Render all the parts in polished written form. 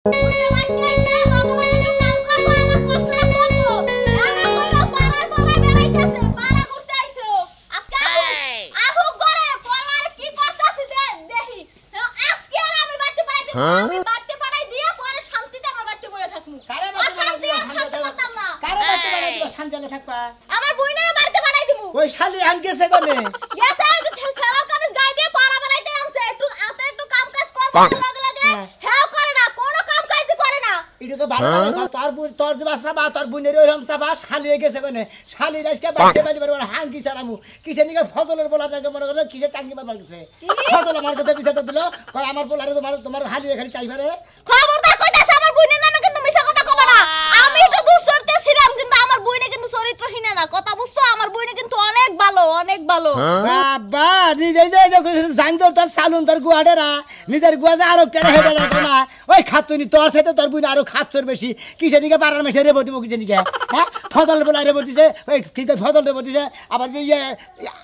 ওই শালি আন গেছে কোনে গেছে তো সেরার কামিজ গায় দিয়ে পাড়া বানাইতে আমছে একটু আতে একটু কাম কাজ করতে লাগে লাগে হেও করে না কোনো কাম কাজ করে না এটা তো ভালো না তোর যে বাচ্চা বা তোর বোনের ওইরকম চাবা শালি গেছে কোনে শালি আজকে বাইতে বাইতে পারবো হাঙ্কি চালামু কিসে নিকে ফজলের বলাটাকে মনে করে কিসে টাঙ্গি মারবার গেছে ফজল আমার কাছে বিচারটা দিল কয় আমার বলারে তোমার হালিয়ে খালি চাই পারে খবরদার কইতাছে আমার বোনের নামে কিন্তু মিছা কথা কবা না আমি একটু দুঃচরিত্র ছিলাম কিন্তু আমার বোনে কিন্তু চরিত্রহীন না কথা বুঝছো আমার বোনে কিন্তু অনেক ভালো বাবা নিজে জানতর তোর সালুন তোর গুয়াডেরা নিজের গুয়া যা আরো কেন হেডে না ওই খাতুনি তোর সাথে তোর বোন আরো খাচ্ছর বেশি কিসে নিকে পাড়ার মেশে রে বটিব কিসে নিকে হ্যাঁ ফজল বলা রে বটিছে ওই কি কই ফজল রে বটিছে আবার যে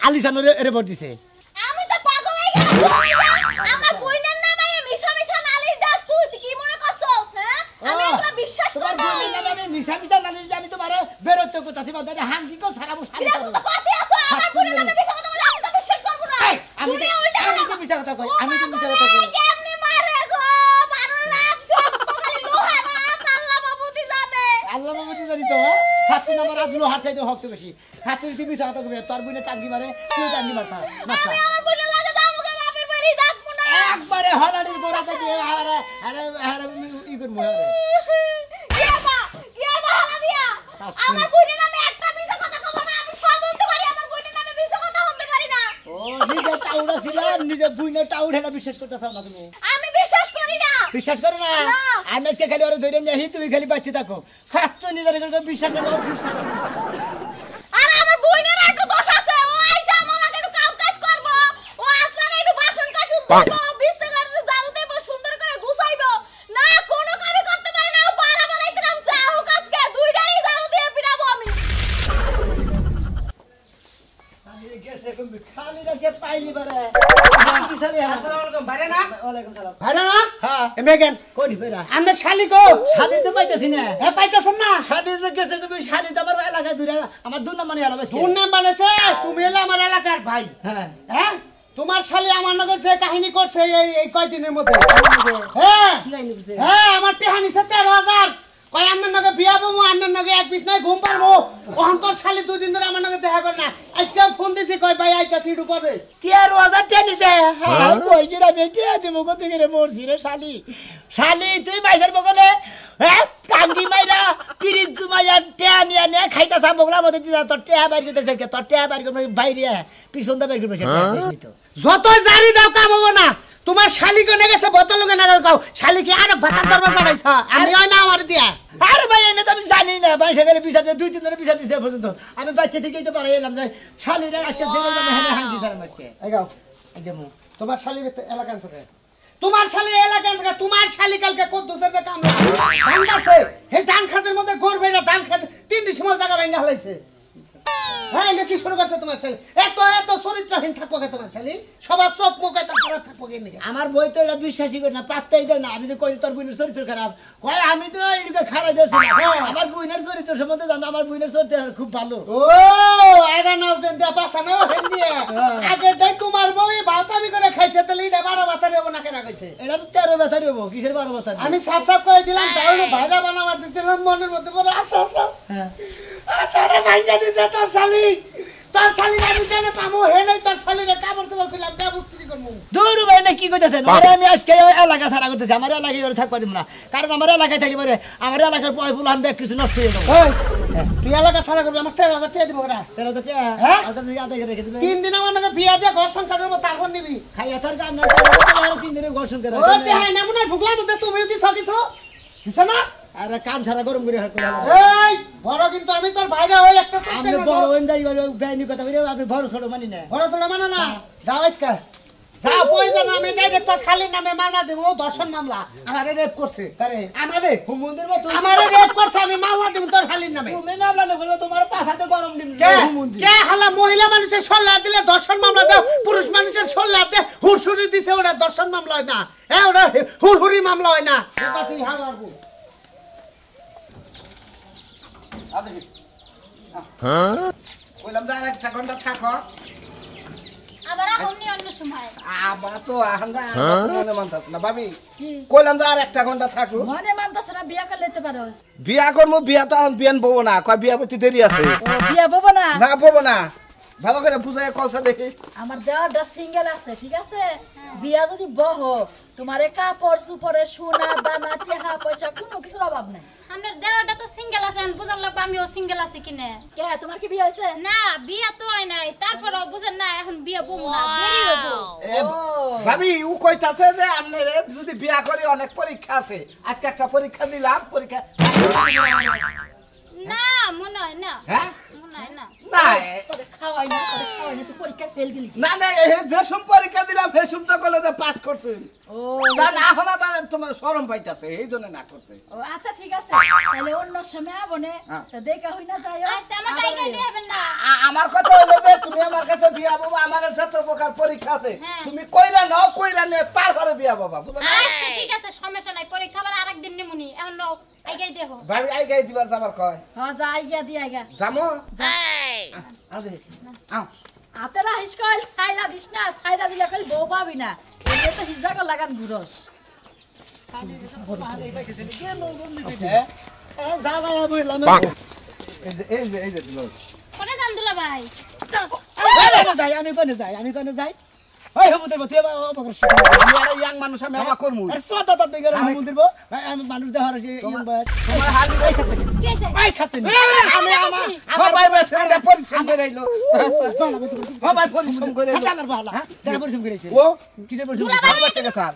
আলিসান রে বটিছে আমি তো পাগল হয়ে গেলাম আমার বোনের নামে মিছা মিছা নালিশ দাস তুই কি মনে করছস হ্যাঁ আমি এগুলা বিশ্বাস করি না তোমার বোনের নামে মিছা মিছা নালিশ আমি তোমারে বেরোতে কোথাছি বাদে হাঙ্কি কো ছাড়াবো শালি তুই তো করতে আসো আমার বোনের নামে মিছা কথা বলে আমি তো বিশ্বাস করব না আমি তো মিছা কথা কই আমি তো মিছা কথা কই কেমনে মারে গো বারো রাত সব তো খালি লোহা না আল্লাহ বাবুদি জানে আল্লাহ বাবুদি জানি তো খাতুন আমার আজ লোহার চাইতে হক তো বেশি খাতুন তুই মিছা কথা কই তোর বোনে টাঙ্গি মারে তুই টাঙ্গি মারতা মারতা আমি আমার বোনের লাগে যাবো গো বাপের বাড়ি ডাকবো না একবারে হলাড়ির গোড়াতে দিয়ে আরে আরে আরে ই করব আরে কি বাহানা দিয়া আমার বোনের নামে একটা মিছা কথা কব না আমি সব বলতে পারি আমার বোনের নামে মিছা কথা বলতে পারি না ও নিজে টাউড়া ছিল নিজে বুইনে টাউড়া বিশ্বাস করতেছ না তুমি আমি বিশ্বাস করি না বিশ্বাস করো না আমি আজকে খালি ওরে ধরে নিয়ে তুমি খালি বাচ্চা থাকো খাচ্ছ নিজের বিশ্বাস করো বিশ্বাস আর আমার বোনের একটু দোষ আছে ও আইসা আমার লাগে একটু কাম কাজ করব ও আসলে একটু বাসন কাসুন ধুবো বিছানা একটু ঝাড়ু দেব সুন্দর করে গুছাইবো না কোনো কামই করতে পারে না ও পাড়া বানাইতে নামছে আহু কাজকে দুইটারই ঝাড়ু দিয়ে পিটাবো আমি আমি গেছে কোন খালি রাসে পাইলি বারে কি সালে আসসালামু আলাইকুম বাইরে না ওয়ালাইকুম সালাম বাইরে না হ্যাঁ এমেগেন কোন বেরা আমরা শালি গো শালি তো পাইতাছি না এ পাইতাছেন না শালি যে গেছে তুমি শালি তো আমার এলাকায় দূরে আমার দুই নাম্বার এলাকা বেশি তোর নাম বানাইছে তুমি হলে আমার এলাকার ভাই হ্যাঁ হ্যাঁ তোমার শালি আমার লগে যে কাহিনী করছে এই কয়দিনের মধ্যে হ্যাঁ কি জানি কিছু হ্যাঁ আমার টেহানি 13000 কই আমনের লগে বিয়া বমু আমনের লগে এক বিছনায় ঘুম পারবো ওহন তোর শালি দুই দিন ধরে আমার লগে দেখা করে না আজকে ফোন দিছি কই ভাই আইতাছি একটু পরে 13000 টেনিছে হ্যাঁ কই গিরা বেটি আছে মুখ থেকে রে মরছি রে শালি শালি তুই মাইসের বগলে হ্যাঁ টাঙ্গি মাইরা পিরিত জুমাইয়া টেয়া নিয়া নে খাইতা সব বগলা মধ্যে দিতা তোর টেয়া বাইর করতেছে তোর টেয়া বাইর করবে বাইরে পিছন দা বাইর করবে সেটা যতই জারি দাও কাম হবো না তোমার শালি গনে গেছে বোতল লগে নাগাল কাও শালি কি আর ভাতার দরবার পাঠাইছ আমি ওই না আমার দিয়া আরে ভাই এনে তো আমি জানি না ভাই সেখানে বিচার দুই তিন ধরে বিচার দিতে পর্যন্ত আমি বাচ্চা থেকেই তো পারে এলাম যে শালিরা আজকে জেলে যাবে হ্যাঁ হাঙ্গি স্যার আজকে এগাও একদম তোমার শালি এলাকা আছে তোমার শালি এলাকা আছে তোমার শালি কালকে কত দোসের কাম ধান কাটছে এই ধান খাতের মধ্যে গোর বেলা ধান খাতে তিনটি সময় জায়গা ভাঙা হলাইছে হ্যাঁ এটা কি শুরু করছে তোমার শালি এত চরিত্রহীন থাকবো কে তোমার শালি সবার চোখ মুখে তার খারাপ থাকবো কে আমার বই তো এটা বিশ্বাসই করে না পাত্তাই দেয় না আমি তো কই তোর বোনের চরিত্র খারাপ কয় আমি তো এদিকে খারাপ দিয়েছি আমার বোনের চরিত্র সম্বন্ধে জানো আমার বোনের চরিত্র খুব ভালো ও এরা নাও দেন পাছানো হেন্দিয়া আগে তাই তোমার বই ভাতাবি করে খাইছে তাহলে এটা 12 মাথা নেব না কেন কইছে এটা তো 13 ব্যথা দেবো কিসের 12 ব্যথা আমি সাফ সাফ করে দিলাম তাহলে ভাইরা বানাবার দিছিলাম মনের মধ্যে বড় আশা হ্যাঁ আসারে ভাইজা দিতে তোর শালি আমি জানে পামু হেলে তোর শালিরে কাপড় তোমার কইলাম ব্যবস্থা করব দূর ভাই না কি কইতেছেন আরে আমি আজকে এলাকা ছাড়া করতেছি আমার এলাকায় ওরে থাকবা দিব না কারণ আমার এলাকায় থাকি পরে আমার এলাকার পয় ফুল আমি কিছু নষ্ট হয়ে যাবে ওই তুই এলাকা ছাড়া করবি আমার 13000 টাকা দিব ওরা 13 টাকা হ্যাঁ আর কাছে আদায় করে রেখে দিবে 3 দিন আমার নাকি বিয়া দিয়ে ঘর সংসারের মত তারপর নিবি খাইয়া তোর কাম না আর 3 দিনে ঘর সংসার ও তে হয় না মনে ভুগলা মতে তুমি যদি সকিছো দিছ না আরে কাম ছাড়া গরম করে হাঁটতে এই বড় কিন্তু আমি তোর ভাইরা হই একটা আমি বড় হন যাই বেআইনি কথা কইরে আপনি বড় ছোট মানি না বড় ছোট মানে না যাও আজকে হ্যাঁ প্রয়োজন আমি ডাইরেক্ট তোর শালির নামে মামলা দেব দর্শন মামলা আমারে রেপ করছে আরে আমারে হুমুন্দির মতো আমারে রেপ করছে আমি মামলা দেব তোর শালির নামে তুমি মামলা নেবে তোমার পাছাতে গরম দিন কে হুমুন্দি কে হালা মহিলা মানুষের সল্লা দিলে দর্শন মামলা দাও পুরুষ মানুষের সল্লা দে হুরসুরি দিছে ওটা দর্শন মামলা হয় না হ্যাঁ ওটা হুরহুরি মামলা হয় না এটা সেই হালার বউ কইলাম যে আরেকটা ঘন্টা থাকো আবার আপনি অন্য সময় আবার তো আহান্দা মনে মানতাছ না ভাবি কইলাম যে আরেকটা ঘন্টা থাকো মনে মানতাছ না বিয়া করে লইতে পারো বিয়া করবো বিয়া তো এখন বিয়ান বউ না কয় বিয়া প্রতি দেরি আছে ও বিয়া বব না না বউ না ভালো করে বুঝাই কলসা দেখি আমার দেওয়ারটা সিঙ্গেল আছে ঠিক আছে বিয়া যদি বহ তোমারে কাপড় সুপরে সোনা দানা টেহা পয়সা কোনো কিছুর অভাব নাই আপনার দেওয়াটা তো সিঙ্গেল আছে বুঝার লাগবে আমিও সিঙ্গেল আছি কিনে কে তোমার কি বিয়া হইছে না বিয়া তো হয় নাই তারপরও বুঝেন না এখন বিয়া বমু না দেরি হইব ভাবি ও কইতাছে যে আমনে যদি বিয়া করি অনেক পরীক্ষা আছে আজকে একটা পরীক্ষা দিলাম পরীক্ষা না মনে হয় না হ্যাঁ মনে হয় না না তোরে খাওয়াই না তুই পরীক্ষা ফেল গেলি না না এই যে সব পরীক্ষা দিলাম সেই সব তো কলেজে পাস করছে ও তা না হলে আবার তোমার শরম পাইতাছে এই জন্য না করছে ও আচ্ছা ঠিক আছে তাহলে অন্য সময় আবনে তা দেখা হই না যাইও আচ্ছা আমার টাইকা দিবেন না আমার কথা হলো যে তুমি আমার কাছে বিয়া বাবা আমার এত প্রকার পরীক্ষা আছে হ্যাঁ। তুমি কইরা নাও কইরা নে তারপরে বিয়া বাবা বুঝছো না? আচ্ছা ঠিক আছে সমস্যা নাই পরীক্ষা আবার আরেকদিন নিমুনি এখন নাও আইগাই দেখো ভাবি আই গাই দিবার যাবার কয় হ্যাঁ যাই গিয়া দি আইগা জামো আদে আও হাতেরা হিসকল সাইরা দিস না সাইরা দিলে কল বউ পাবি না এলে তো হিজাগ লাগান ঘুরস জ্বালায়া বললাম এই যে দিলো কোনে জান দুলা ভাই আমি কোনে যাই ওই হুমুন্দির মতো অপকর আমি আর ইয়াং মানুষ আমি আমা করমু আর সতা তাত দিকে হুমুন্দির বউ আমি মানুষ দেখার ইয়ং বয়স তোমার হালি ভাই খাতে কি আছে ভাই খাতে নি আমি আমার ভাই বেসরে পরিশ্রম করে আইলো ও ভাই পরিশ্রম করে আইলো চালার ভালো হ্যাঁ দেখা পরিশ্রম করেছে ও কিসের পরিশ্রম দুলা ভাই বাচ্চা স্যার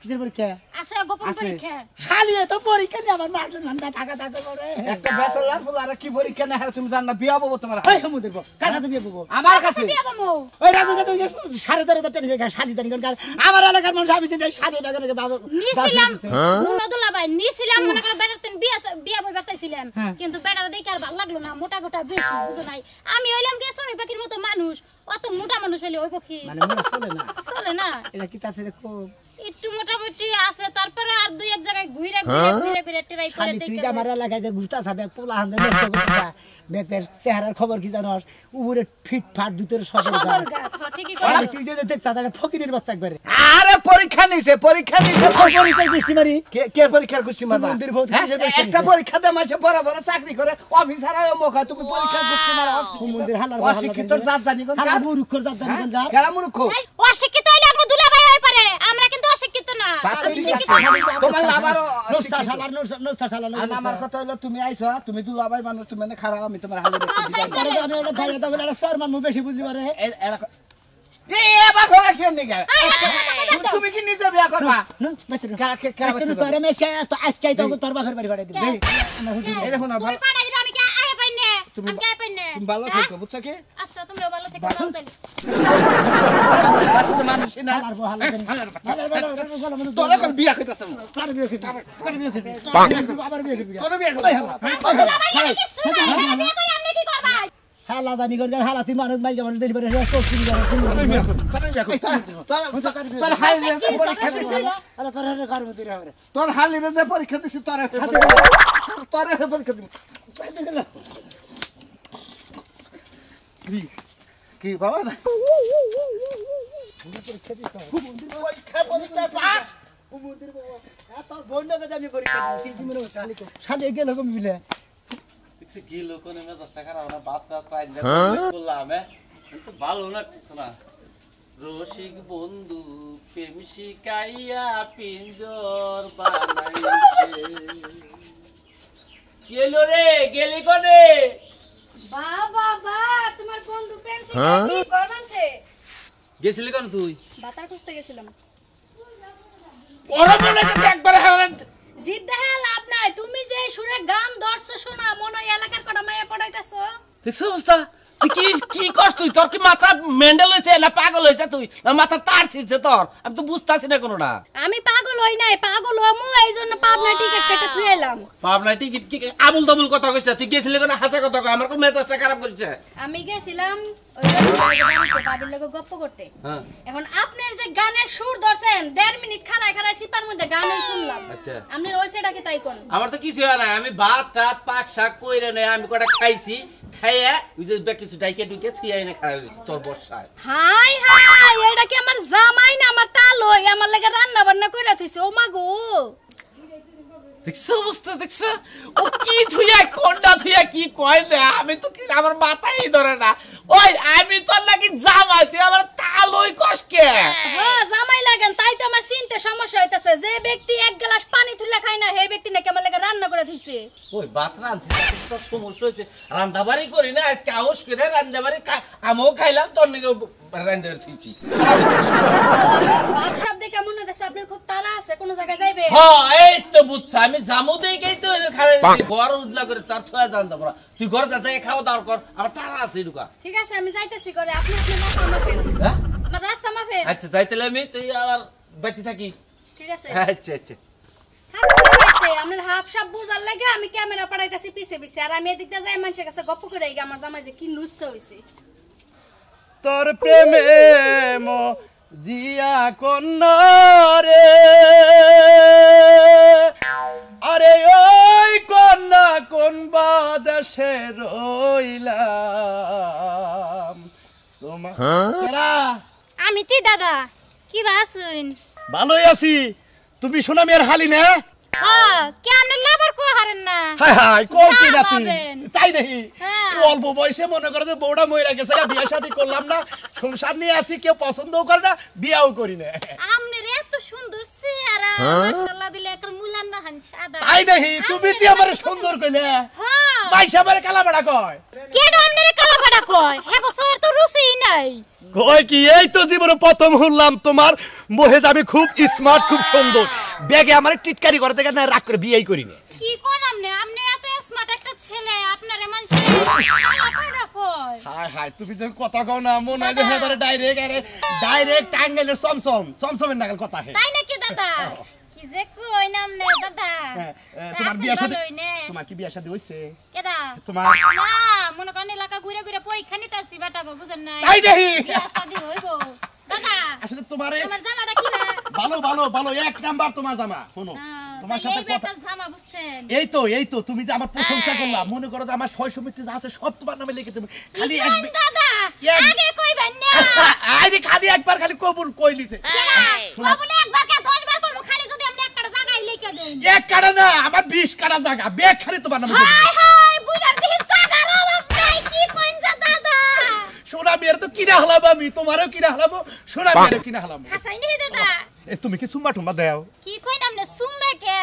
কিসের পরীক্ষা আছে গোপন পরীক্ষা খালি তো পরীক্ষা নিয়ে আমার মাস্টার নামটা টাকা করে একটা ব্যাচেলর ফুল আর কি পরীক্ষা না তুমি জান না বিয়া বাবু তোমার ওই হুমুন্দির বউ কার কাছে বিয়ে বউ আমার কাছে বিয়া বমু ওই রাজুর কাছে 13.5 টাকা শালি তারি কারণ আমার এলাকার মানুষ আমি চিন্তা শালি বাগানে বাবা নিছিলাম দুলা ভাই নিছিলাম মনে করে বেটার বিয়া বই বাসাইছিলাম কিন্তু বেটার দেখে আর ভালো লাগলো না মোটা গোটা বেশি বুঝো নাই আমি হইলাম কি সোনি পাখির মতো মানুষ অত মোটা মানুষ হইলে ওই পক্ষী মানে মনে চলে না এটা কি তাছে খুব একটু মোটামুটি আছে তারপরে আর দুই এক জায়গায় ঘুরে ট্রাই করে খালি তুই দেখতে আমার এলাকায় যে ঘুরতা সাবে পোলা হান্দে নষ্ট করতেছা ব্যাগের চেহারার খবর কি জানোস উপরে ফিট ফাট ভিতরে সদর গা ঠিকই খালি তুই যদি দেখছা তাহলে ফকিরের বস্তা একবারে আরে পরীক্ষা নিছে পরীক্ষার গোষ্ঠী মারি কে কে পরীক্ষার কুস্তি মারবা মন্দির ভৌত হ্যাঁ? কিসের পরীক্ষা একটা পরীক্ষা দে মাসে বড় বড় চাকরি করে অফিসার হয় মুখা তুমি পরীক্ষার কুস্তি মারা মন্দির হালার অশিক্ষিত জাত জানি কোন হালা মুরুক্ষর জাত জানি কোন গা কেরা মূর্খ অশিক্ষিত হইলে আমি দুলা ভাই হই পারে আমরা কিন্তু অশিক্ষিত না বাবা আমি ঠিক শিক্ষিত আছে। তোমার আবারও নস্তা শালার নস্তা শালার আর আমার কথা হলো তুমি আইছো তুমি দুলাভাই মানুষ তুমি এনে খারাপ আমি তোমার হালে দেখতে দিই তারে আমি ওটা ভাই দাও একটা শর্মা মু বেশি বুঝলি পারে এ বা ঘরে কেন নিগা তুমি কি নিজে বিয়া করবা না বেতরে কারা কারা তুই তোরে মেসকে তো আজকে তো তোর বাখের বাড়ি বাড়ি দিবি এই দেখো না ভালো পাড়া দিলে আমি কি আয় পাইনে আমি কি আয় পাইনে তুমি ভালো থাকো বুঝছো কি আচ্ছা তোমরা ভালো থেকে নাও তাইলে আসলে মানুষ না আর বহালা দেন তোর এখন বিয়া কইতাছ তার বিয়ে করবি তার বিয়ে করবি আবার বিয়ে করবি তোর বিয়া দুলা ভাই কিছু না বিয়ে করে আপনি কি করবা হালা দানি করে হালা তুই মানুষ মাইকে মানুষ দেরি করে সব কিছু তোর হালে যে পরীক্ষা দিছি আরে তোর হাতে কার মধ্যে রে তোর হালে যে পরীক্ষা দিছি তোর তোর পরীক্ষা দিবি কি বাবা না পরীক্ষা পাস মন্দির বাবা এত বন্য কাজে আমি পরীক্ষা দিছি কি মনে হচ্ছে শালি গেল কম মিলে সে কি লোক ने मैं 10 টাকা রাওনা বাতটা ট্রাই করলাম কিন্তু ভালো লাগতেছে না রসিক বন্ধু প্রেম শিকাইয়া পিঞ্জর বানাইছে কেলো রে গেলি কোনে বাবা তোমার বন্ধু প্রেম শিখে কি করমানছে গেছিলি কোন তুই বাতার খুঁজতে গেছিলাম ওরা বলে তো একবার হারান জিদ দেহে লাভ নাই তুমি যে সুরে গান ধরছো শোনা মনে হয় এলাকার কটা মাইয়া পড়াইতাছো দেখছো অবস্থা তুই কি করছ তুই? তোর কি মাথা মেন্ডেল হইছে না পাগল হইছে তুই? না মাথা তার ছিড়ছে তোর? আমি তো বুঝতাছি না কোনোটা। আমি পাগল হই নাই, পাগল হমু এইজন্য পাবনা টিকিট কেটে থুই এলাম। পাবনা টিকিট কি আবুল তাবুল কথা কইছ? তুই গেছিলি কোন হাসা কথা কই? আমার কোন মেজাজটা খারাপ করেছে? আমি গেছিলাম ওই বাবির লগে গপ্প করতে। হ্যাঁ এখন আপনার যে গানের সুর ধরছেন 1.5 মিনিট খাড়ায় খাড়ায় সিপার মধ্যে গানই শুনলাম। আচ্ছা আপনার ওই সেটা কি তাই কোন? আমার তো কিছু হয় না, আমি ভাত টাত পাক শাক কইরে নে আমি কটা খাইছি, খাইয়া ওই যে কিছু ডাইকে ডুকে থুই আইনে খাই দিছি তোর বর্ষায়। হাই হাই, এটা কি আমার জামাই না আমার তালই আমার লাগে রান্না বান্না কইরা থইছে। ও মা গো, দেখছো অবস্থা দেখছো? ও কি থুইয়া কোনটা থুইয়া কি কয় না, আমি তো কি আমার মাথায় ধরে না। ওই আমি তোর লাগি জামাই, তুই আমার তালই কষ্টকে। হ্যাঁ জামাই লাগেন, তাই তো আমার চিনতে সমস্যা হইতাছে। যে ব্যক্তি এক গ্লাস পানি তুলে খায় না সেই ব্যক্তি নাকি আমার লাগে রান্না করে থইছে। ওই ভাত রাঁধতে তো সমস্যা হয়েছে, রান্দাবাড়ি করি না আজকে আউস করে রান্দাবাড়ি আমিও খাইলাম, তোর নাকি রান্দাবাড়ি থুইছি। ভাব সব দেখে মনে হচ্ছে আপনার খুব তাড়া আছে, কোন জায়গায় যাইবে। হ্যাঁ এই তো বুঝছ, আমি জামু দেই তো খাই ঘর উজলা করে তার থয়া জানতে পারা। তুই ঘরে যা খাওয়া দাওয়া কর, আমার তারা আছে ঢুকা। ঠিক আছে আমি যাইতেছি করে, আপনি আপনি রাস্তা মাফেন। হ্যাঁ আমার রাস্তা মাফেন। আচ্ছা যাইতেলে আমি, তুই আবার বাড়িতে থাকিস। ঠিক আছে আচ্ছা আচ্ছা আপনার হাফ সাপ বুঝার লাগে আমি ক্যামেরা পাঠাইতেছি পিছে পিছে, আর আমি এদিক দিয়ে যাই মানুষের কাছে গপ্প করে আমার জামাই যে কি নুসছে হইছে। তোর প্রেমে জিয়া কন্যা রে, আরে ওই কন্যা কোন বাদেশে রইলাম তোমার। আমি তি দাদা কি বাসুন? ভালোই আছি, তুমি শোনা মেয়ের হালি না? হ্যাঁ কেন লাভার কো হারেন না? হাই হাই কোন কি নাতি পাবেন। তাই নাকি? হ্যাঁ। অল্প বয়সে মনে করো যে বউটা মরে গেছে, বিয়ে শাদী করলাম না, সংসার নিয়ে আছি, কেউ পছন্দও করে না, বিয়াও করি না। আমনের এত সুন্দর চেহারা মাশাআল্লাহ দিলে একটা মুলান না হান সাদা। তাই নাকি? তুমি তি আমারে সুন্দর কইলে, হ্যাঁ মাইসা আমারে কালাবাড়া কয়। কেন আমনের কালাপাড়া কয়? হ্যাঁ গো সর তো রুচিই নাই। কয় কি? এই তো জীবনে প্রথম শুনলাম তোমার মহেজ আমি খুব স্মার্ট, খুব সুন্দর, ব্যাগে আমার টিটকারি করে থেকে না রাগ করে বিয়েই করি না। কি কোন আমনে? আমনে এত স্মার্ট একটা ছেলে, আপনারে মানুষ কালাপাড়া কয়। হাই হাই, তুমি যখন কথা কও না মনে হয় যে এবারে ডাইরেক্ট টাঙ্গাইলের চমচমের নাগাল কথা হে। তাই নাকি দাদা? কি যে কই নামনে দাদা? তোমার বিয়া শাদী, ভালোই নে। তোমার কি বিয়া শাদী হইছে? কেডা? তোমার না মনে করেন এলাকা ঘুরে ঘুরে পরীক্ষা নিতেছি বেটা গো, বুঝেন নাই? তাই দেখি বিয়া শাদী হইব দাদা। আসলে তোমারে তোমার জামাটা কি না? ভালো ভালো ভালো এক নাম্বার তোমার জামা। শোনো তোমার সাথে এই কথা, বেটা জামা বুঝছেন? এই তো তুমি যে আমার প্রশংসা করলা, মনে করো যে আমার সয় সমিতি যা আছে সব তোমার নামে লিখে দেব, খালি এক দাদা এক- আগে কইবেন না। আরে খালি একবার খালি কবুল কই লিছে। শোনো, বলে একবার কে 10 বার কইবো, খালি যদি আপনি একটা জায়গায় লিখে দেন। এক কাটা না আমার 20 কাটা জায়গা, ব্যাগ খালি তোমার নামে লিখে দেব। হাই হাই বুইড়ার দিহি জায়গার অভাব নাই, কি কইনছে দাদা? সোনা মেয়ের তো কিনা হলাম আমি, তোমারও কিনা হলাম, সোনা মেয়েরও কিনা হলাম। হাসাই নি দাদা? তুমি কি চুম্মা টুম্মা দাও? কি কইন আপনি সুম্মা কে?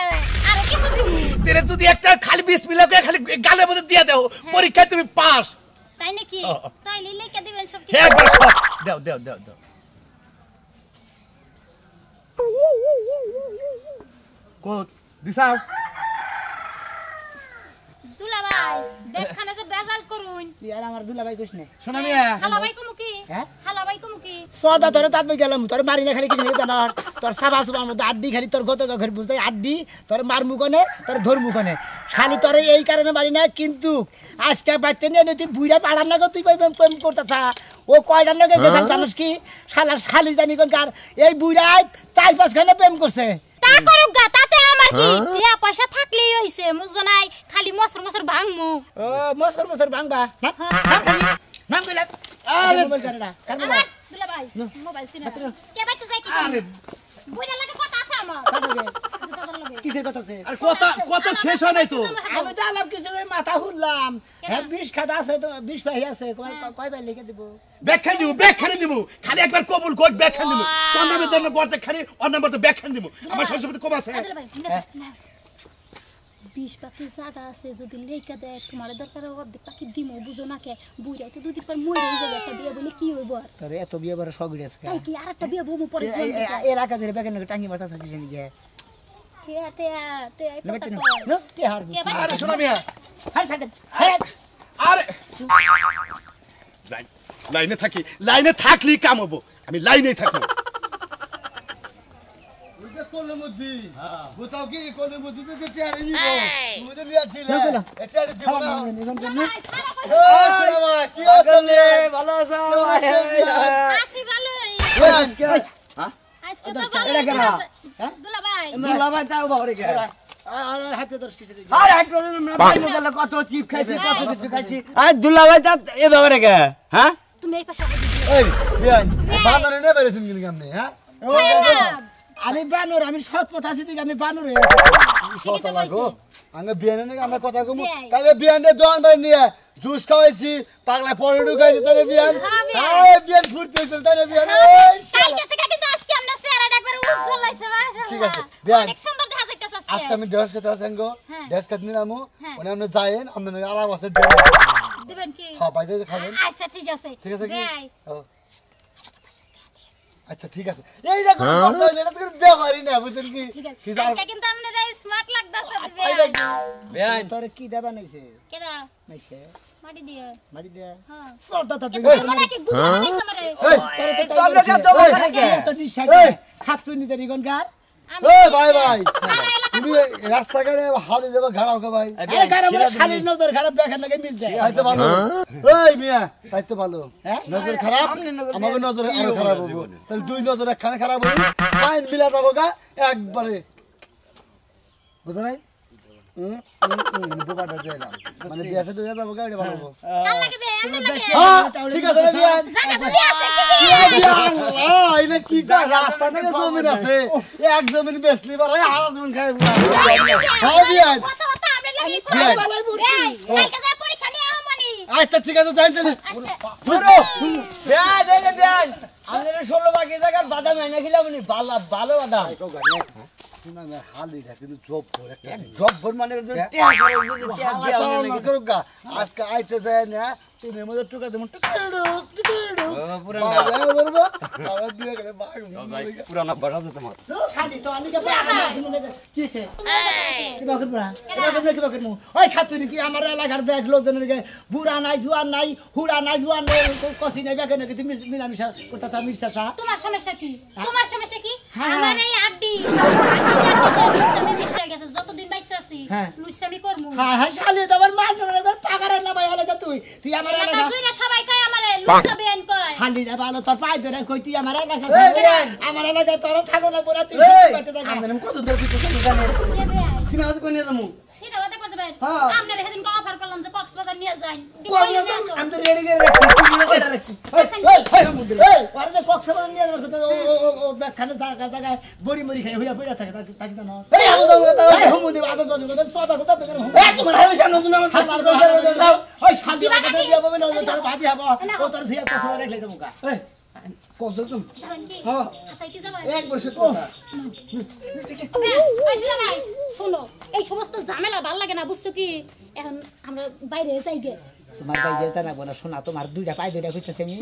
আর কিছু দিন তেরে যদি একটা খালি 20 মিনিট খালি গালে মধ্যে দিয়ে দাও, পরীক্ষায় তুমি পাস। তাই নাকি? তাই লিখে দিবেন সব হে একবার সব দাও দাও দাও দাও। কোত দিছাও। দুলা ভাই দেখখানে যে বেজাল করুন। তুই আর আমার দুলাভাই কইস না। শোনা মিয়া, হালা ভাই কমু কি? হ্যাঁ? হালা ভাই কমু কি? সদা ধরে তাত গেলাম, তোর মারি না খালি কিছু নেই জানার, তোর সাবা সুবার মধ্যে আড্ডি খালি তোর গত ঘর বুঝতে আড্ডি, তোর মার মুখনে তোর ধর মুখনে খালি তোর এই কারণে মারি না। কিন্তু আজকে বাড়তে নিয়ে তুই বুইরা পাড়ার না গো, তুই প্রেম করতেছা। ও কয়টার লগে গেছাল জানোস কি? শালা শালি জানি কোন কার এই বুইরাই 4-5 খানে প্রেম করছে। তা করুক গা, তাতে আমার কি? টিয়া পয়সা থাকলেই হইছে, মুজো নাই খালি মসর ভাঙমু। ও মসর ভাঙবা না নাম খালি নাম কইলা। আরে মোবাইল করে না কার মোবাইল? দুলা ভাই মোবাইল সিনা হাতে নাও। কে বাইতে যাই কি? আরে বুইড়া লাগে কথা আছে আমার। কার লগে? দাদার লগে। কিসের কথা আছে? আর কথা শেষ হয় নাই তো। আমি তো আলাপ কিছু করে মাথা হুরলাম। হ্যাঁ 20 খাতা আছে তো 20 পাই আছে, কয়বার লিখে দেব? ব্যাখ্যা দিব খালি একবার কবুল কর, ব্যাখ্যা দিব তোর নামে জন্য বর্তে খালি অন্য বর্তে ব্যাখ্যা দিব। আমার সংসারে কম আছে। দুলা ভাই না 20 পাখি জায়গা আছে, যদি লেখা দেয় তোমার দরকার অর্ধেক পাখি দিমো, বুঝো না কে? বুইড়া তো দুদিন পর মরে যাবে, একটা বিয়ে বলে কি হইব আর? তোর এত বিয়ে বড় শখ আছে তাই কি আর একটা বিয়ে বমু পরে? এলাকা ধরে বেকেন টাঙ্গি মাথা থাকি জানি গে টিয়া টিয়া টিয়া নেবেতে কথা নো কয়। নো তে হারবি। আরে শোনা মিয়া, হাই সাথে হাই আরে যাই লাইনে থাকি লাইনে থাকলেই কাম হবো আমি লাইনেই থাকবো ওইটা কলমুদ্দি বুঝাও কি কলমুদ্দি তো টিয়ারে নিব তুমি তো বিয়া দিলে এটা দিব না কি আছে ভালো আছো আসি ভালোই আজকে আজকে তো ভালো এটা কেন? দুলা ভাই দুলাভাই তাও বাবারে কে আর হ্যাপি দর্শ কিছু আরে হাট করে কত চিপ খাইছি কত কিছু খাইছি আর দুলাভাই তা এ বাবারে কে হ্যাঁ তুমি এই পাশে এই বিয়ান বান্দরে নে বেরেছেন কিন্তু কেমনে হ্যাঁ আমি বানর আমি সৎ পথ আছি দিকে আমি বানর হয়ে আছি শত লাগো আঙ্গে বিয়ানে নাকি আমরা কথা কমু কালে বিয়ানে দোয়ান ভাই নিয়ে জুস খাওয়াইছি পাগলা পড়ে ঢুকাইছি তারে বিয়ান আরে বিয়ান ফুটতেছিল তারে বিয়ান এই শালা কালকে থেকে কিন্তু আজকে আমরা চেহারাটা একবার উজ্জ্বল লাগছে মাশাআল্লাহ ঠিক আছে, বিয়ান। অনেক সুন্দর দেখা যাইতেছে আজকে আজকে আমি দেশ কথা আছেনগো হ্যাঁ। দেশ কাট নিলামু হ্যাঁ। ওনে আমরা যাইেন আমরা আলাপ আছে দিবেন কি হ্যাঁ পাইতে খাবেন আচ্ছা ঠিক আছে ঠিক আছে কি ভাই ও। আচ্ছা ঠিক আছে এইটা কোন কথা হইলে এটা তো কোনো ব্যবহারই না বুঝছেন কি ঠিক আছে কি জান আজকে কিন্তু আপনারা স্মার্ট লাগতাছে এইটা ভাই কি তোরে কি দেবা নাইছে কেডা নাইছে মাটি দিয়ে মারি দে হ্যাঁ সরতা তা তুই মনে কি বুড়ো বানাইছে আমারে এই তো আমরা কেন তো করে কে তো নিশা কে খাচ্ছু নি দেরি গনকার এই ভাই ভাই তুমি রাস্তাঘাটে হাড়ি দেবা ঘাড়াও কে ভাই আরে গারা মনে শালীর নজর খারাপ বেখান লাগে মিল যায় তাই তো ভালো এই মিয়া তাই তো ভালো হ্যাঁ? নজর খারাপ আমাকে নজর আরো খারাপ হবো তাহলে দুই নজর একখানে খারাপ হবো ফাইন মিলা যাবো গা একবারে বুঝো নাই বোবাটা দিলাম মানে দেশে দুই যাবো গা এটা ভালো হবো ভাল লাগে বে আনন্দ লাগে হ্যাঁ ঠিক আছে রে বিয়ান জায়গা জমি আছে কি এটা কি রাস্তা থেকে জমিন আছে এক জমিন বেচলি পারে হারা জমিন খাই হ্যাঁ বিয়ান কত কত আমরা লাগি বিয়ান। বালাই বুঝছি কালকে যা পরীক্ষা নিয়ে আও মানি আচ্ছা ঠিক আছে যাই যাই আচ্ছা আজকে আইতে যায় না তুমি মধ্যে টুকা দেবো শালি তো আমি কে কিছে কিবা করবো না কিবা করবো ওই খাচ্ছু নি তুই আমার এলাকার ব্যাগ লোকজনের বুড়া নাই জুয়ান নাই হুড়া নাই জুয়ান নাই কষি নাই ব্যাগে নাকি তুমি মিলামিশা করতে চা মিশা চা তোমার সমস্যা কি তোমার সমস্যা কি হ্যাঁ। আমার এই আড্ডি আড্ডিতে লুইসামি মিশে গেছে যতদিন বাইসে আছি হ্যাঁ। লুইসামি করমু হ্যাঁ হ্যাঁ শালি তো আমার মার পাগারের না ভাই এলাকা তুই আমার এলাকা এলাকা জুইরা সবাই কয় আমারে লুইসা বেন কয় হান্ডিটা ভালো তোর পায়ে ধরে কই তুই আমার এলাকা এই বিয়ান। আমার এলাকায় তোর থাকো না পড়া তুই পাইতে থাকা কত দূর পিছনে জানে কে বে সিনেমা তো কোন যাবো সিনেমাতে করতে পারেন হ্যাঁ। আপনারা সেদিন অফার করলাম যে কক্সবাজার নিয়ে যান আমি তো রেডি করে রাখছি টিকিট কেটে রাখছি ওরা যে কক্সবাজার নিয়ে যাবার কথা ও ব্যাগখানে জায়গায় বড়ি মরি খাই হইয়া পড়া থাকে তাকে জানো এই আমি তো কথা এই হুমুদি আগে গজল কথা সদা কথা দেখে এই তোমার হালে সামনে তুমি আমার হাজার বছর যাও ওই শান্তি কথা দিয়া বলে তোর ভাতি হবো ও তোর ঝিয়া কথা রাখলে দেবো কা এই কত তুমি যাবেন কি হ্যাঁ। আচ্ছা কি যাবেন এক বছর তো এই দিলা ভাই শুনো এই সমস্ত ঝামেলা ভাল লাগে না বুঝছো কি এখন আমরা বাইরে যাই গে তোমার ভাই যেতে না বোনা শোনা তোমার দুইটা পায়ে দুইটা কইতেছে আমি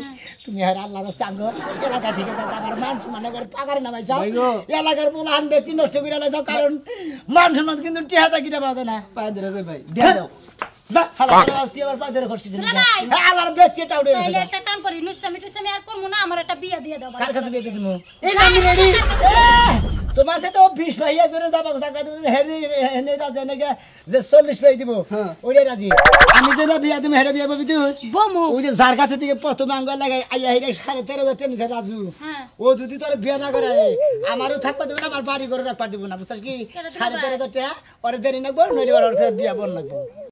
তুমি আর আল্লাহ রাস্তা আঙ্গ এলাকা থেকে যাও আমার মান সম্মান করে পাগারে নামাই যাও এলাকার বলে আনবে কি নষ্ট করে যাও কারণ মান সম্মান কিন্তু টিহাটা কিটা পাওয়া যায় না পায়ে ধরে কই ভাই দিয়ে দাও না হালা তুই আবার পায়ে ধরে খসকিছিস না ভাই। আল্লাহর বেদ কেটা উড়ে তাহলে গেছে একটা কাম করি লুইসামি টুইসামি আর করবো না আমার একটা বিয়ে দিয়ে দাও কার কাছে বিয়ে দিমু এই যে আমি রেডি তোমার সাথে ও 20 ভাইয়া করে যাবা টাকা তুমি হেরি হেনে রাজা নাকি যে 40 ভাই দিব ওরে রাজি আমি যে না বিয়া তুমি হেরে বিয়া পাবি তুই বমু ওই যে যার কাছে থেকে প্রথম আঙ্গুল লাগাই আইয়া হেরে 13,500 টাকা নিছে রাজু হ্যাঁ। ও যদি তোর বিয়া না করে আমারও থাকবা দেব না আমার বাড়ি করে রাখবা দিব না বুঝছস কি 13,500 টাকা ওরে দেরি নাকবো নইলে ওর বিয়া বন লাগবো